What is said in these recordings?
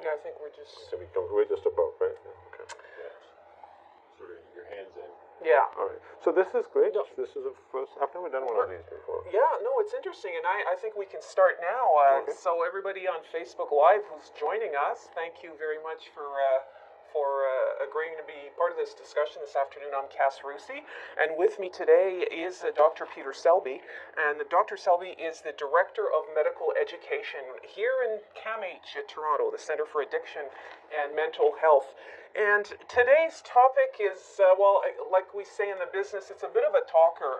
Yeah, I think we're just... So we're just above, right? Yeah, okay. Yes. Sort of your hands in. Yeah. All right. So this is great. No. This is a first. I've never done one of these before. Yeah, no, it's interesting, and I think we can start now. Okay. So everybody on Facebook Live who's joining us, thank you very much for agreeing to be part of this discussion this afternoon. I'm Cass Rusi, and with me today is Dr. Peter Selby, and Dr. Selby is the Director of Medical Education here in CAMH at Toronto, the Centre for Addiction and Mental Health. And today's topic is, well, like we say in the business, it's a bit of a talker.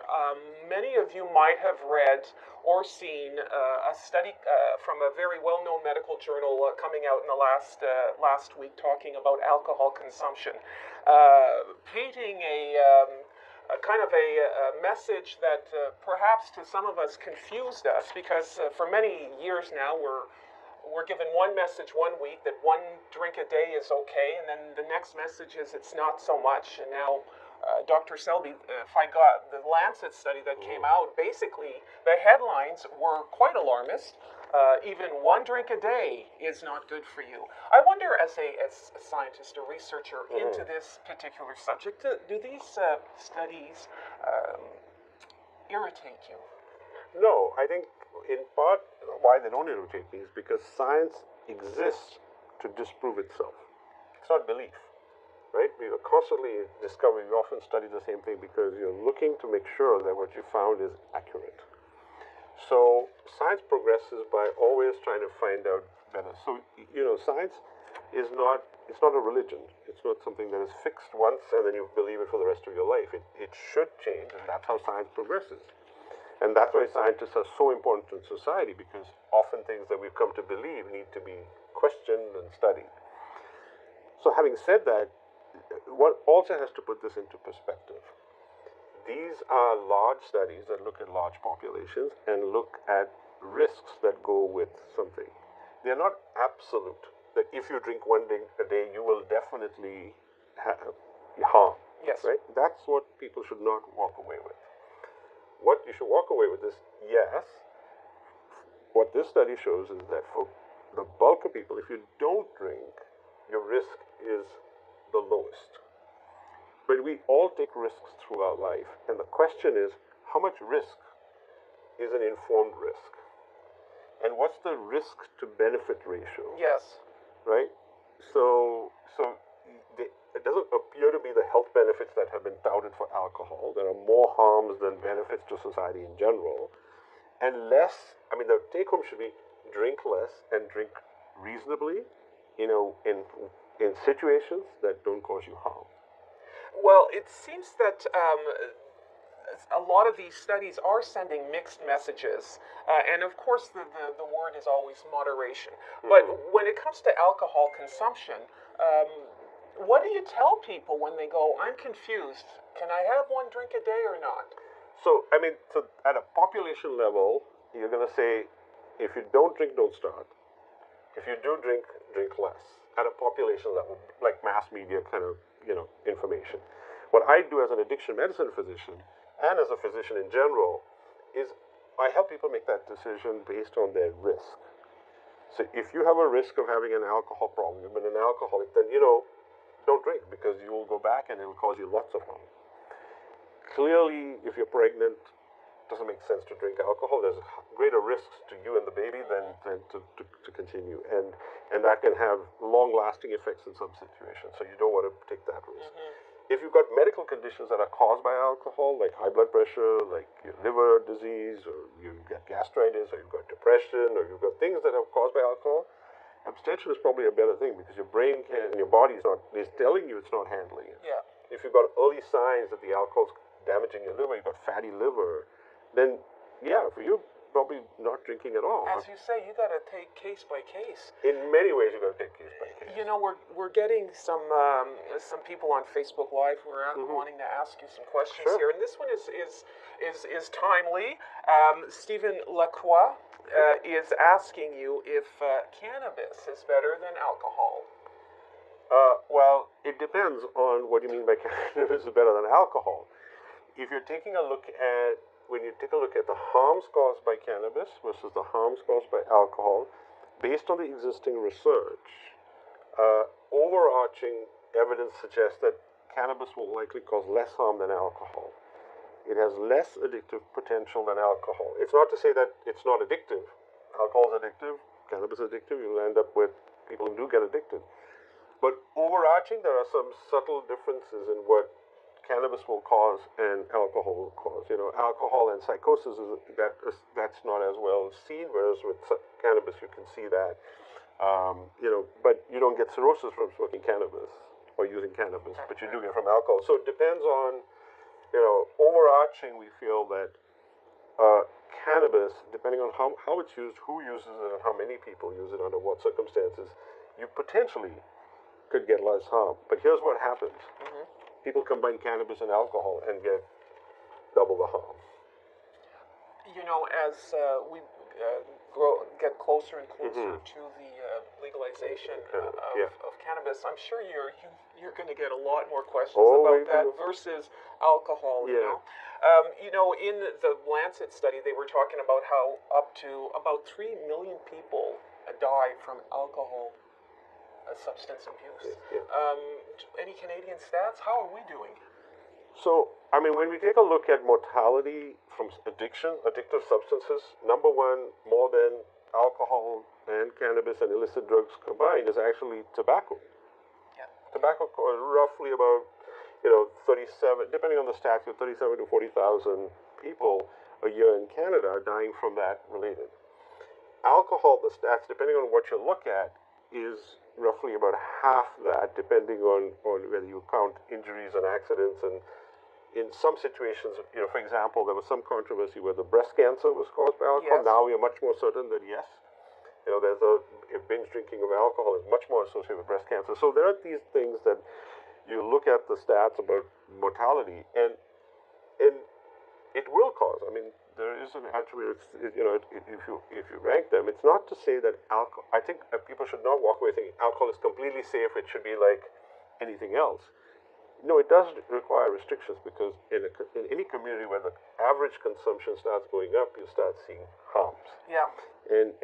Many of you might have read or seen a study from a very well-known medical journal coming out in the last week talking about alcohol consumption, painting a kind of a message that perhaps to some of us confused us, because for many years now we're given one message one week that one drink a day is okay, and then the next message is it's not so much. And now, Dr. Selby, if I got the Lancet study that came out, basically the headlines were quite alarmist. Even one drink a day is not good for you. I wonder, as a scientist, a researcher into this particular subject, do these studies irritate you? No, I think in part why they don't irritate me is because science exists to disprove itself. It's not belief, right? We are constantly discovering. We often study the same thing because you're looking to make sure that what you found is accurate. So science progresses by always trying to find out better. So, science is not, it's not a religion. It's not something that is fixed once and then you believe it for the rest of your life. It should change, and that's how science progresses. And that's why scientists are so important in society, because often things that we've come to believe need to be questioned and studied. So having said that, one also has to put this into perspective. These are large studies that look at large populations and look at risks that go with something. They're not absolute, that if you drink one drink a day, you will definitely harm. Yes. Right? That's what people should not walk away with. What you should walk away with is, yes, what this study shows is that for the bulk of people, if you don't drink, your risk is the lowest. But we all take risks through our life, and the question is, how much risk is an informed risk? And what's the risk to benefit ratio? Yes. Right? So it doesn't appear to be the health benefits that have been touted for alcohol. There are more harms than benefits to society in general. And less, the take home should be drink less and drink reasonably, in situations that don't cause you harm. Well, it seems that a lot of these studies are sending mixed messages, and of course the word is always moderation. But when it comes to alcohol consumption, what do you tell people when they go, I'm confused, can I have one drink a day or not? So at a population level, you're going to say, if you don't drink, don't start. If you do drink, drink less. At a population level, like mass media kind of, information. What I do as an addiction medicine physician, and as a physician in general, is I help people make that decision based on their risk. So if you have a risk of having an alcohol problem, you've been an alcoholic, then, don't drink, because you will go back and it will cause you lots of harm. Clearly, if you're pregnant, it doesn't make sense to drink alcohol. There's greater risks to you and the baby than to continue. And that can have long-lasting effects in some situations, so you don't want to take that risk. If you've got medical conditions that are caused by alcohol, like high blood pressure, like your liver disease, or you've got gastritis, or you've got depression, or you've got things that are caused by alcohol, abstention is probably a better thing, because your brain and your body is telling you it's not handling it. Yeah. If you've got early signs that the alcohol's damaging your liver, you've got fatty liver, then yeah, for you, probably not drinking at all. As you say, you got to take case by case. In many ways, you got to take case by case. We're getting some people on Facebook Live who are wanting to ask you some questions here, and this one is timely. Stephen Lacroix is asking you if cannabis is better than alcohol. Well, it depends on what you mean by cannabis is better than alcohol. If you're taking a look at when you take a look at the harms caused by cannabis versus the harms caused by alcohol, based on the existing research, overarching evidence suggests that cannabis will likely cause less harm than alcohol. It has less addictive potential than alcohol. It's not to say that it's not addictive. Alcohol is addictive, cannabis is addictive. You'll end up with people who do get addicted. But overarching, there are some subtle differences in what cannabis will cause and alcohol will cause. You know, alcohol and psychosis that's not as well seen, whereas with cannabis you can see that. You know, but you don't get cirrhosis from smoking cannabis or using cannabis, but you do get from alcohol. So it depends on, you know, overarching. We feel that cannabis, depending on how it's used, who uses it, and how many people use it under what circumstances, you potentially could get less harm. But here's what happens. People combine cannabis and alcohol and get double the harm. You know, as we get closer and closer to the legalization of cannabis, I'm sure you're going to get a lot more questions about that versus alcohol. You know, in the Lancet study, they were talking about how up to about 3 million people die from alcohol substance abuse. Any Canadian stats? How are we doing? So, I mean, when we take a look at mortality from addictive substances, number one, more than alcohol and cannabis and illicit drugs combined, is actually tobacco. Tobacco, roughly about, you know, 37, depending on the stats, 37 to 40,000 people a year in Canada are dying from that related. Alcohol, the stats, depending on what you look at, is roughly about half that, depending on whether you count injuries and accidents. And in some situations, you know, for example, there was some controversy whether breast cancer was caused by alcohol. Now we are much more certain that yes. You know, there's a binge drinking of alcohol is much more associated with breast cancer. So there are these things that you look at the stats about mortality, and it will cause. I mean, there is an attribute. You know, if you rank them, it's not to say that alcohol. I think people should not walk away thinking alcohol is completely safe. It should be like anything else. No, it does require restrictions, because in any community where the average consumption starts going up, you start seeing harms. And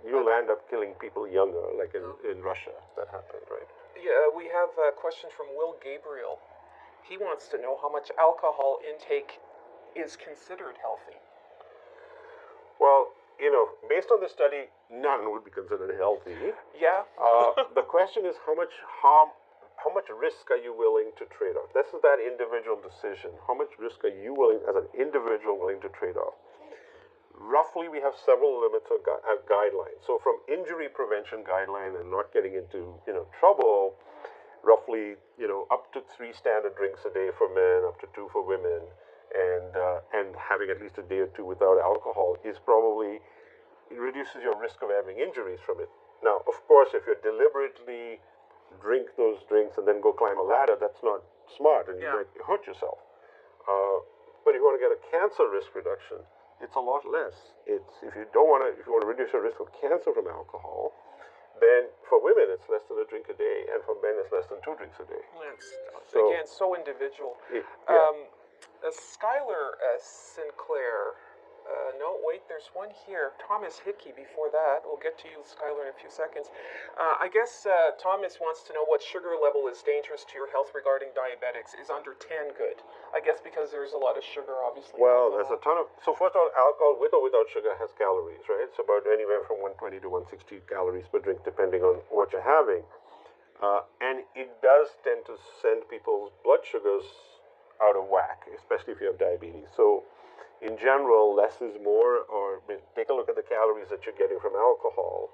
you'll end up killing people younger, like in Russia that happened, right? We have a question from Will Gabriel. He wants to know how much alcohol intake is considered healthy. Well, you know, based on the study, none would be considered healthy. The question is how much risk are you willing to trade off? This is that individual decision. How much risk are you willing, as an individual, to trade off? Roughly, we have several limits or guidelines. So from injury prevention guideline and not getting into, you know, trouble, roughly, you know, up to 3 standard drinks a day for men, up to 2 for women, and having at least a day or 2 without alcohol is probably, it reduces your risk of having injuries from it. Now, of course, if you deliberately drink those drinks and then go climb a ladder, that's not smart, and you might hurt yourself. But if you want to get a cancer risk reduction, it's a lot less. If you want to reduce your risk of cancer from alcohol, then for women it's less than a drink a day, and for men it's less than 2 drinks a day. Again, so individual. Skylar Sinclair. No, wait, there's one here. Thomas Hickey before that. We'll get to you, Skylar, in a few seconds. I guess Thomas wants to know what sugar level is dangerous to your health regarding diabetics. Is under 10 good? I guess because there's a lot of sugar, obviously. Well, there's a ton of... So first of all, alcohol with or without sugar has calories, right? It's about anywhere from 120 to 160 calories per drink, depending on what you're having. And it does tend to send people's blood sugars out of whack, especially if you have diabetes. So in general, less is more, or take a look at the calories that you're getting from alcohol,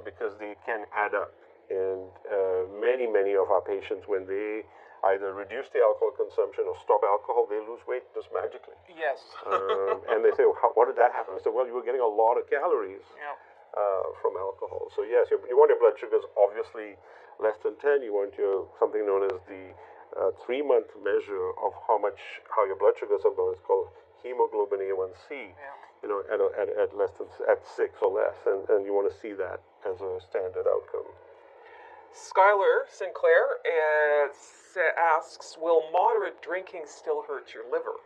because they can add up. And many of our patients, when they either reduce the alcohol consumption or stop alcohol, they lose weight just magically. And they say, well, what did that happen? I said, well, you were getting a lot of calories from alcohol. So yes, you want your blood sugars obviously less than 10. You want your something known as the 3-month measure of how your blood sugars have gone. It's called hemoglobin A1C, you know, at less than 6 or less, and you want to see that as a standard outcome. Skylar Sinclair asks, will moderate drinking still hurt your liver?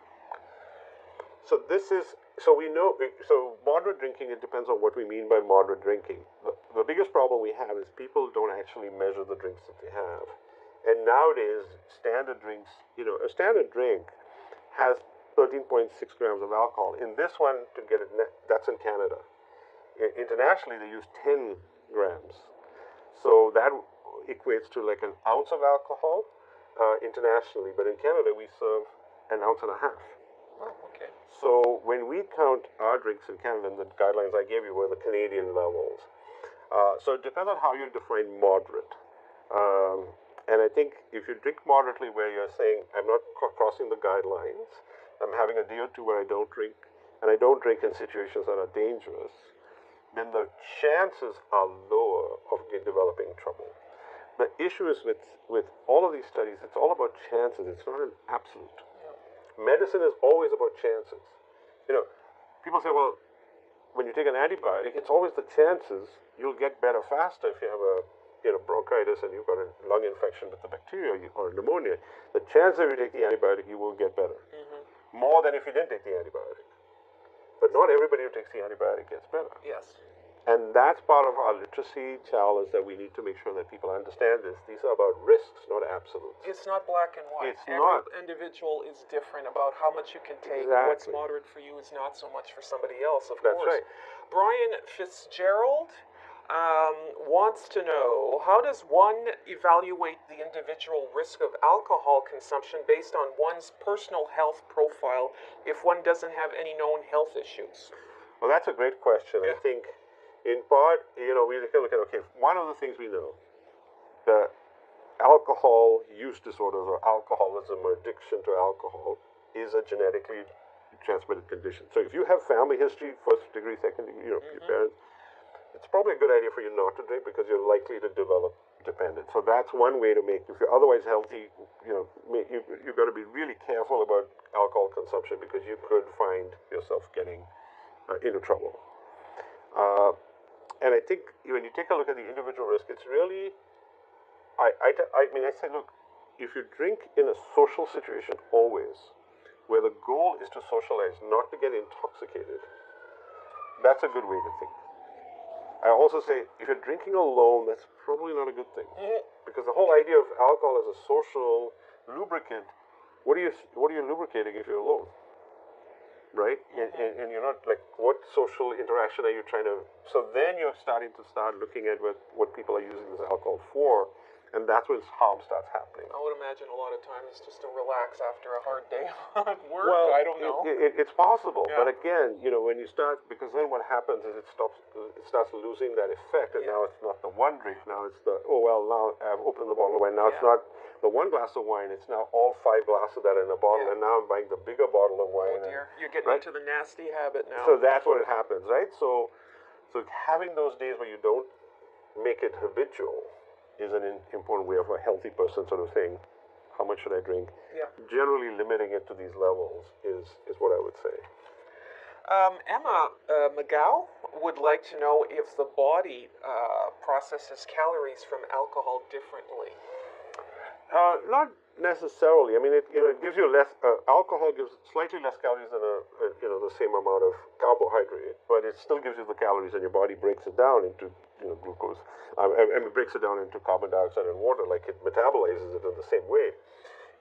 So moderate drinking, it depends on what we mean by moderate drinking. the biggest problem we have is people don't actually measure the drinks that they have. And nowadays, standard drinks, a standard drink has 13.6 grams of alcohol. In this one, to get it, that's in Canada. Internationally, they use 10 grams. So that equates to like an ounce of alcohol internationally. But in Canada, we serve an ounce and a half. Oh, okay. So when we count our drinks in Canada, and the guidelines I gave you were the Canadian levels. So it depends on how you define moderate. And I think if you drink moderately, where you're saying, I'm not crossing the guidelines, I'm having a day or two where I don't drink, and I don't drink in situations that are dangerous, then the chances are lower of developing trouble. The issue is with all of these studies, it's all about chances. It's not an absolute. Medicine is always about chances. People say, well, when you take an antibiotic, it's always the chances you'll get better faster if you have a bronchitis and you've got a lung infection with the bacteria or pneumonia. The chance that you take the antibiotic, you will get better. More than if you didn't take the antibiotic. But not everybody who takes the antibiotic gets better. Yes. And that's part of our literacy challenge, that we need to make sure that people understand this. These are about risks, not absolutes. It's not black and white. It's Every not. individual is different about how much you can take. Exactly. What's moderate for you is not so much for somebody else, of That's course. right. Brian Fitzgerald wants to know, how does one evaluate the individual risk of alcohol consumption based on one's personal health profile if one doesn't have any known health issues? Well, that's a great question. I think, in part, we can look at, one of the things we know, the alcohol use disorders or alcoholism or addiction to alcohol is a genetically transmitted condition. So if you have family history, first degree, second degree, your parents, it's probably a good idea for you not to drink because you're likely to develop dependence. So that's one way to make, if you're otherwise healthy, you've got to be really careful about alcohol consumption because you could find yourself getting into trouble. And I think when you take a look at the individual risk, it's really, I say, look, if you drink in a social situation always, where the goal is to socialize, not to get intoxicated, that's a good way to think. I also say, if you're drinking alone, that's probably not a good thing. Because the whole idea of alcohol as a social lubricant, what are you lubricating if you're alone? Right? And you're not, like, what social interaction are you trying to... So then you're starting to looking at what people are using this alcohol for, and that's when harm starts happening. I would imagine a lot of times just to relax after a hard day at work. Well, I don't know. It's possible, Yeah. but again, when you start, because then what happens is it starts losing that effect, and now it's not the one drink, now it's the, now I've opened the bottle of wine, now it's not the one glass of wine, it's now all 5 glasses that are in a bottle, and now I'm buying the bigger bottle of wine. Oh dear, you're getting right? into the nasty habit now. So that's what it happens, right? So having those days where you don't make it habitual is an important way of a healthy person sort of saying, how much should I drink? Yeah. Generally limiting it to these levels is what I would say. Emma McGow would like to know if the body processes calories from alcohol differently. Not necessarily. I mean, it gives you less. Alcohol gives slightly less calories than the same amount of carbohydrate, but it still gives you the calories, and your body breaks it down into glucose. It breaks it down into carbon dioxide and water, like it metabolizes it in the same way.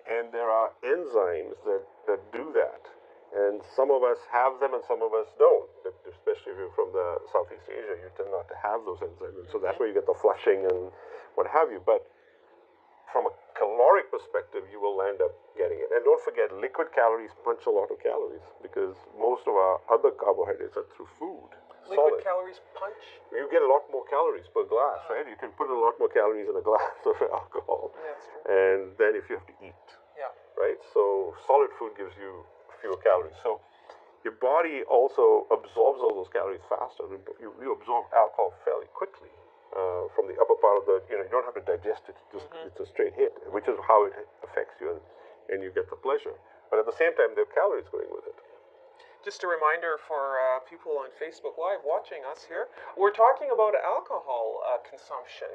And there are enzymes that do that, and some of us have them, and some of us don't. Especially if you're from the Southeast Asia, you tend not to have those enzymes, and so that's where you get the flushing and what have you. But from a caloric perspective, you will end up getting it. And don't forget, liquid calories punch a lot of calories because most of our other carbohydrates are through food. Liquid calories punch? You get a lot more calories per glass, right? You can put a lot more calories in a glass of alcohol. That's true. And then if you have to eat, Yeah. right? So solid food gives you fewer calories. So your body also absorbs all those calories faster. You absorb alcohol fairly quickly. From the upper part of you don't have to digest it. It's a straight hit, which is how it affects you, and you get the pleasure. But at the same time, there are calories going with it. Just a reminder for people on Facebook Live watching us here, we're talking about alcohol consumption.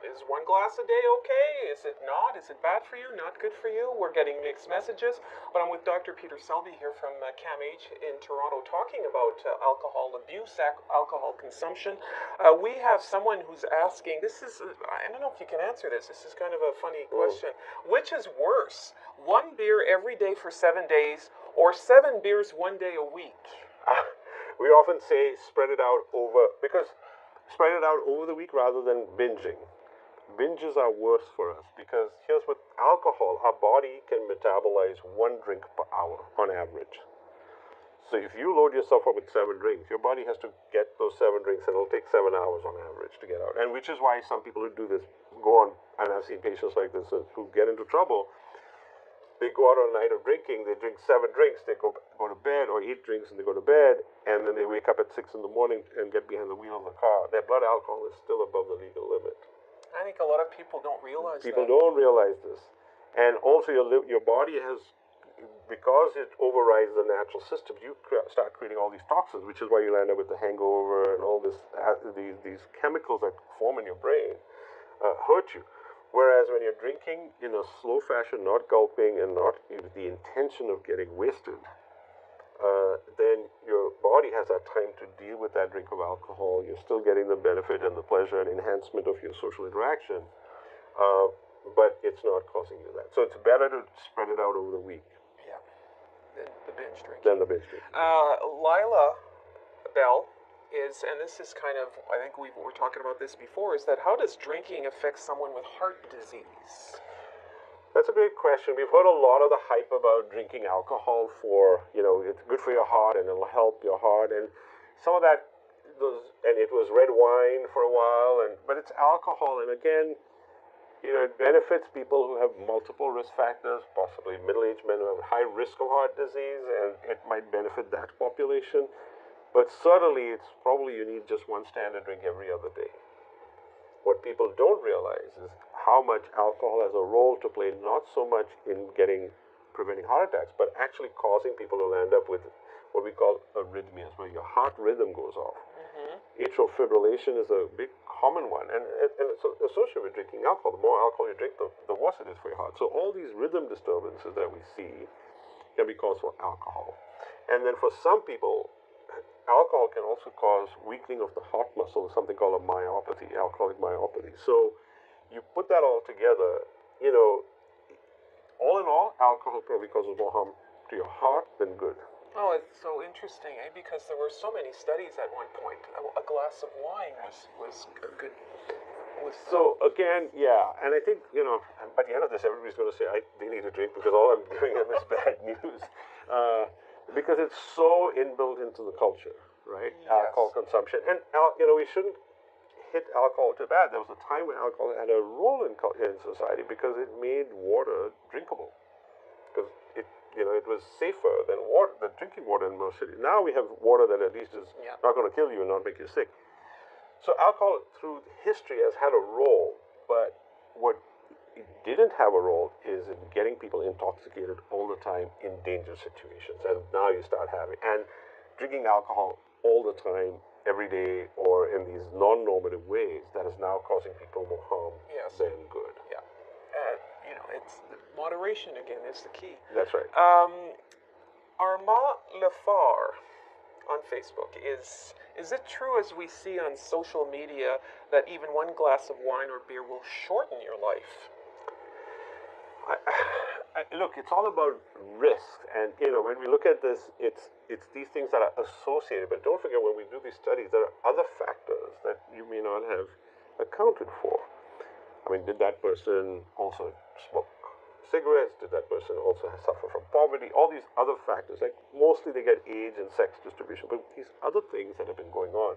is one glass a day okay? Is it not? Is it bad for you? Not good for you? We're getting mixed messages. But I'm with Dr. Peter Selby here from CAMH in Toronto talking about alcohol abuse, alcohol consumption. We have someone who's asking, this is, I don't know if you can answer this. This is kind of a funny question. Which is worse, one beer every day for 7 days or 7 beers one day a week? We often say spread it out over the week rather than binging. Binges are worse for us because here's what alcohol, our body can metabolize 1 drink per hour on average. So if you load yourself up with 7 drinks, your body has to get those 7 drinks and it'll take 7 hours on average to get out. And which is why some people who do this go on, and I've seen patients like this who get into trouble. They go out on a night of drinking, they drink 7 drinks, they go to bed, or 8 drinks and they go to bed, and then they wake up at 6 in the morning and get behind the wheel of the car. Their blood alcohol is still above the legal limit. I think a lot of people don't realize People don't realize this. And also your body has, because it overrides the natural system, you start creating all these toxins, which is why you end up with the hangover and all this, these chemicals that form in your brain hurt you. Whereas when you're drinking in a slow fashion, not gulping and not with the intention of getting wasted, then your body has that time to deal with that drink of alcohol. You're still getting the benefit and the pleasure and enhancement of your social interaction, but it's not causing you that. So it's better to spread it out over the week. Yeah, the binge drinking. Than the binge drinking. Lila Bell is, and this is kind of, I think we were talking about this before, is that how does drinking affect someone with heart disease? That's a great question. We've heard a lot of the hype about drinking alcohol for, it's good for your heart and it'll help your heart. And some of that, it was red wine for a while, but it's alcohol. And again, it benefits people who have multiple risk factors, possibly middle-aged men who have high risk of heart disease, and it might benefit that population. But certainly, it's probably you need just 1 standard drink every other day. What people don't realize is how much alcohol has a role to play, not so much in preventing heart attacks, but actually causing people to end up with what we call arrhythmias, where your heart rhythm goes off. Atrial fibrillation is a big common one, and it's associated with drinking alcohol. The more alcohol you drink, the worse it is for your heart. So all these rhythm disturbances that we see can be caused by alcohol. And then for some people, alcohol can also cause weakening of the heart muscle, something called a myopathy, alcoholic myopathy. So you put that all together, all in all, alcohol probably causes more harm to your heart than good. Oh, it's so interesting, because there were so many studies at one point. A glass of wine was good. So again, yeah, and I think, by the end of this, everybody's going to say, they need to drink because all I'm giving them is bad news. Because it's so inbuilt into the culture, right? Yes. Alcohol consumption. And, we shouldn't hit alcohol too bad. There was a time when alcohol had a role in society because it made water drinkable. Because it was safer than drinking water in most cities. Now we have water that at least is not going to kill you and not make you sick. So alcohol through history has had a role, but what it didn't have a role is in getting people intoxicated all the time in dangerous situations. And now you start and drinking alcohol all the time, every day, or in these non-normative ways, that is now causing people more harm than good. Yeah. It's moderation again is the key. That's right. Armand Lefar on Facebook, is it true, as we see on social media, that even 1 glass of wine or beer will shorten your life? Look, it's all about risk, and when we look at this, it's these things that are associated. But don't forget, when we do these studies, there are other factors that you may not have accounted for. I mean, did that person also smoke cigarettes? Did that person also suffer from poverty? All these other factors, like mostly they get age and sex distribution, but these other things that have been going on,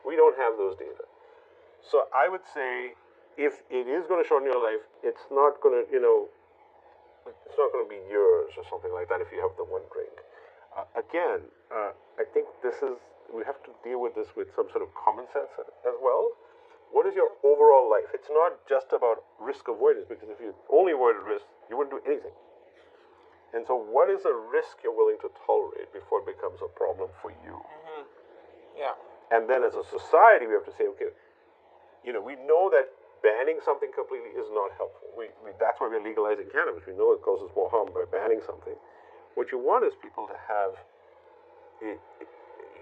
we don't have those data. So I would say, if it is going to shorten your life, it's not going to, it's not going to be years or something like that if you have the 1 drink. I think we have to deal with this with some sort of common sense as well. What is your overall life? It's not just about risk avoidance, because if you only avoided risk, you wouldn't do anything. And so what is a risk you're willing to tolerate before it becomes a problem for you? Yeah. And then as a society, we have to say, okay, we know that banning something completely is not helpful. That's why we're legalizing cannabis. We know it causes more harm by banning something. What you want is people to have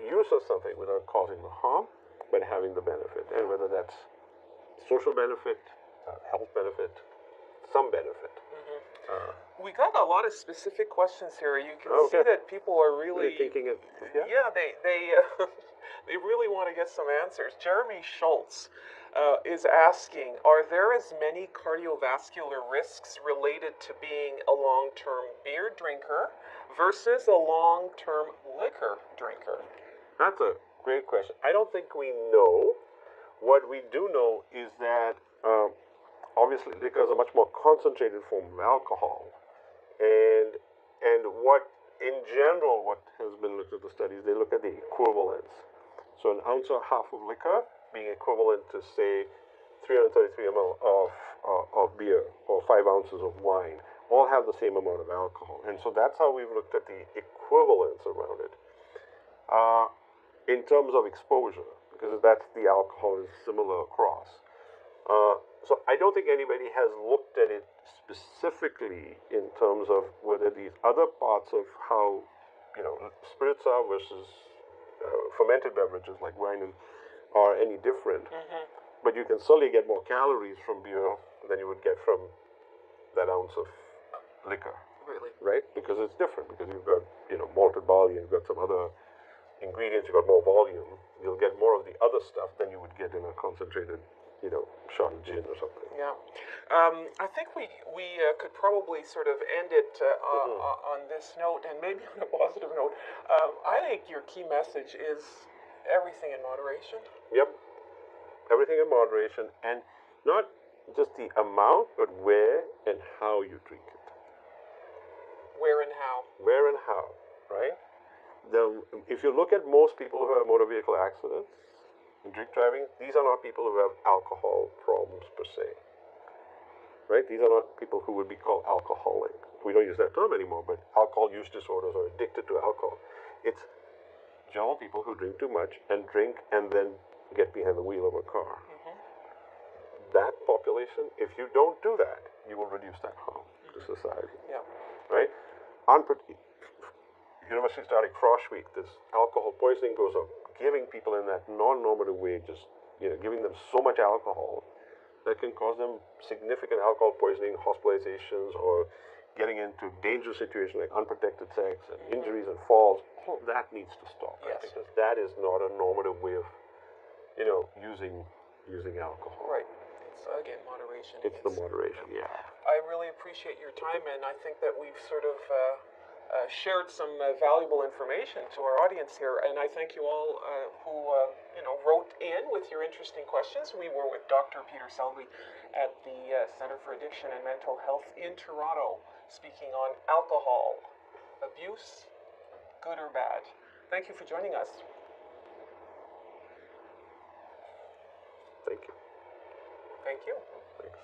use of something without causing the harm, but having the benefit. And whether that's social benefit, health benefit, some benefit. We got a lot of specific questions here. You can see Okay. that people are really Thinking it. Yeah. yeah, they they really want to get some answers. Jeremy Schultz is asking, are there as many cardiovascular risks related to being a long-term beer drinker versus a long-term liquor drinker? That's a great question. I don't think we know. What we do know is that obviously liquor is a much more concentrated form of alcohol, and what in general what has been looked at the studies, they look at the equivalence. So an ounce or half of liquor being equivalent to say 333 ml of beer or 5 ounces of wine, all have the same amount of alcohol, and so that's how we've looked at the equivalence around it. In terms of exposure, because that's the alcohol is similar across. So I don't think anybody has looked at it specifically in terms of whether these other parts of how, spirits are versus fermented beverages like wine are any different. But you can certainly get more calories from beer than you would get from that ounce of liquor, Really? right? Because it's different, because you've got, malted barley, you've got some other ingredients, you've got more volume. You'll get more of the other stuff than you would get in a concentrated, shot of gin or something. Yeah. I think we could probably sort of end it on this note, and maybe on a positive note. I think your key message is everything in moderation. Yep. Everything in moderation, and not just the amount, but where and how you drink it. Where and how. Where and how, right? If you look at most people who have motor vehicle accidents and drink driving, these are not people who have alcohol problems per se, right? These are not people who would be called alcoholic. We don't use that term anymore, but alcohol use disorders or addicted to alcohol. It's general people who drink too much and drink and then get behind the wheel of a car. That population, if you don't do that, you will reduce that harm to society, Yeah. right? University starting Frosh Week, this alcohol poisoning goes on, giving people in that non-normative way, just giving them so much alcohol that can cause them significant alcohol poisoning, hospitalizations, or getting into dangerous situations like unprotected sex and injuries and falls. All that needs to stop, right? Yes. Because that is not a normative way of, using alcohol. Right. It's again moderation. It's the moderation, yeah. I really appreciate your time, and I think that we've sort of shared some valuable information to our audience here. And I thank you all who wrote in with your interesting questions. We were with Dr. Peter Selby at the Center for Addiction and Mental Health in Toronto, speaking on alcohol abuse, good or bad. Thank you for joining us. Thank you. Thank you. Thanks.